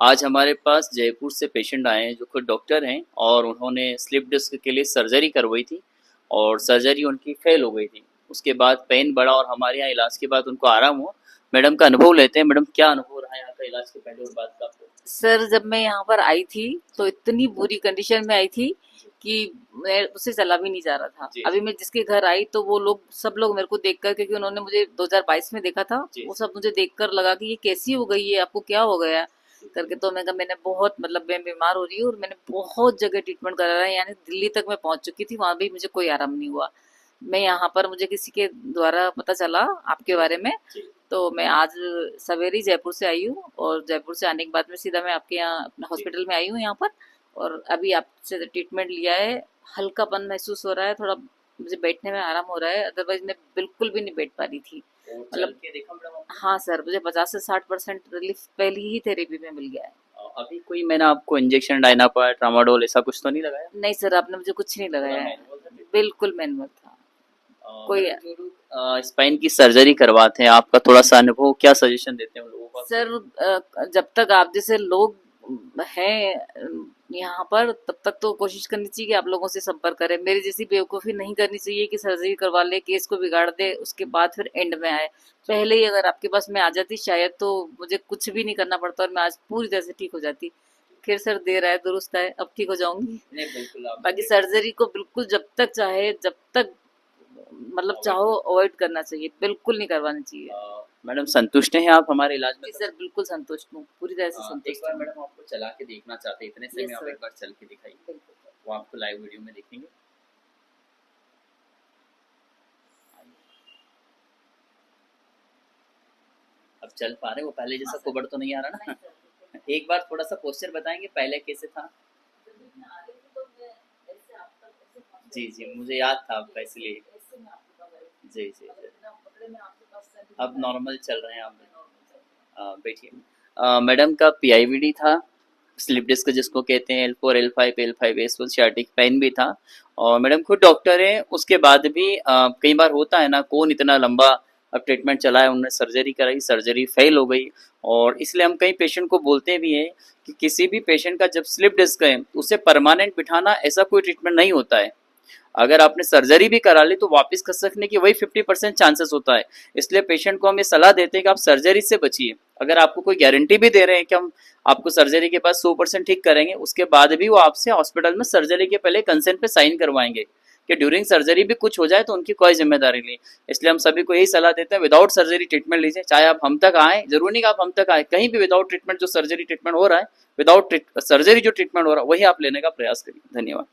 आज हमारे पास जयपुर से पेशेंट आए हैं जो खुद डॉक्टर हैं और उन्होंने स्लिप डिस्क के लिए सर्जरी करवाई थी और सर्जरी उनकी फेल हो गई थी। उसके बाद पेन बढ़ा और हमारे यहाँ इलाज के बाद उनको आराम हुआ। मैडम का अनुभव लेते हैं। मैडम, क्या अनुभव रहा है यहाँ का इलाज के पहले और बाद का आपको? सर, जब मैं यहाँ पर आई थी तो इतनी बुरी कंडीशन में आई थी कि मैं उससे चला भी नहीं जा रहा था। जी अभी जी मैं जिसके घर आई तो वो लोग सब लोग मेरे को देखकर, क्योंकि उन्होंने मुझे 2022 में देखा था, जी वो सब मुझे देखकर लगा कि ये कैसी हो गई है, आपको क्या हो गया करके। तो मैं कहा, मैंने बहुत मतलब मैं बीमार हो रही हूँ और मैंने बहुत जगह ट्रीटमेंट करा है, यानी दिल्ली तक मैं पहुंच चुकी थी, वहां भी मुझे कोई आराम नहीं हुआ। मैं यहाँ पर मुझे किसी के द्वारा पता चला आपके बारे में, जी तो मैं आज सवेरे ही जयपुर से आई हूँ और जयपुर से आने के बाद में सीधा मैं आपके यहाँ अपने जी। हॉस्पिटल में आई हूँ यहाँ पर। और अभी आपसे ट्रीटमेंट लिया है, हल्कापन महसूस हो रहा है, थोड़ा मुझे बैठने में आराम हो रहा है, अदरवाइज मैं बिल्कुल भी नहीं बैठ पा रही थी। और चल मतलब के देखा मैडम आपने? हाँ सर, मुझे 50 से 60% रिलीफ पहली ही थेरेपी में मिल गया है। अभी कोई मैंने आपको इंजेक्शन, डायनापायर, ट्रामाडोल ऐसा कुछ तो नहीं लगाया? नहीं सर, आपने मुझे कुछ नहीं पूरा लगाया है। मैनुअल था ट्रीटमेंट? बिल्कुल मैनुअल था। कोई मैडम, जो लोग स्पाइन की सर्जरी करवाते हैं, आपका थोड़ा सा अनुभव, क्या सजेशन देते हैं उन लोगों को? सर, जब तक आप जैसे लोग हैं यहाँ पर, तब तक तो कोशिश करनी चाहिए कि आप लोगों से संपर्क करें। मेरी जैसी बेवकूफ़ी नहीं करनी चाहिए कि सर्जरी करवा ले, केस को बिगाड़ दे, उसके बाद फिर एंड में आए। पहले ही अगर आपके पास मैं आ जाती शायद, तो मुझे कुछ भी नहीं करना पड़ता और मैं आज पूरी तरह से ठीक हो जाती। खैर सर, देर आए दुरुस्त आए, अब ठीक हो जाऊंगी। नहीं, बिल्कुल आप बाकी सर्जरी को बिल्कुल जब तक चाहे, जब तक मतलब अवॉइड चाहो, कर अवॉइड करना चाहिए, बिल्कुल नहीं करवानी चाहिए। मैडम, संतुष्ट हैं आप हमारे इलाज में जी तब? सर, बिल्कुल संतुष्ट हूँ, पूरी तरह से एक संतुष्ट बार हूँ। मैडम आपको चला के देखना चाहते हैं, इतने से में यस आप सर, एक बार चल के दिखाइए। बिल्कुल। वो आपको लाइव वीडियो में देखेंगे। अब चल पा रहे हो? पहले हाँ जैसा सर। कुबड़ तो नहीं आ रहा नहीं ना? सर, बिल्कुल। एक बार थोड़ा सा पोस्चर बताएंगे पहले कैसे था? जब मैं आ रही थी तो मैं ऐसे आप तक ऐसे पहुंच जी रही जी, थी, मुझे ऐसे याद था आपका, ऐसे इसलिए। ऐसे मैं आपके पास आई थी। जी जी मतलब जी। बिना पकड़े मैं आपके पास अब सेंटीमीटर आई नॉर्मल चल रहे हैं आप? मैं नॉर्मल चल रही बैठिए। मैडम का पीआईवीडी था, स्लिप डिस्क जिसको कहते हैं, L4 L5 L5 S1 sciatic pain भी था। और मैडम खुद डॉक्टर है, उसके बाद भी कई बार होता है ना, कौन इतना लंबा अब ट्रीटमेंट चला है, उन्होंने सर्जरी कराई, सर्जरी फेल हो गई। और इसलिए हम कई पेशेंट को बोलते भी हैं कि किसी भी पेशेंट का जब स्लिप डिस्क है, उसे परमानेंट बिठाना ऐसा कोई ट्रीटमेंट नहीं होता है। अगर आपने सर्जरी भी करा ली तो वापस कर सकने की वही 50% चांसेस होता है। इसलिए पेशेंट को हम ये सलाह देते हैं कि आप सर्जरी से बचिए। अगर आपको कोई गारंटी भी दे रहे हैं कि हम आपको सर्जरी के बाद 100% ठीक करेंगे, उसके बाद भी वो आपसे हॉस्पिटल में सर्जरी के पहले कंसेंट पे साइन करवाएंगे कि ड्यूरिंग सर्जरी भी कुछ हो जाए तो उनकी कोई जिम्मेदारी नहीं। इसलिए हम सभी को यही सलाह देते हैं, विदाउट सर्जरी ट्रीटमेंट लीजिए। चाहे आप हम तक आए, जरूरी नहीं कि आप हम तक आए, कहीं भी विदाउट ट्रीटमेंट जो सर्जरी ट्रीटमेंट हो रहा है, विदाउट सर्जरी जो ट्रीटमेंट हो रहा है, वही आप लेने का प्रयास करिए। धन्यवाद।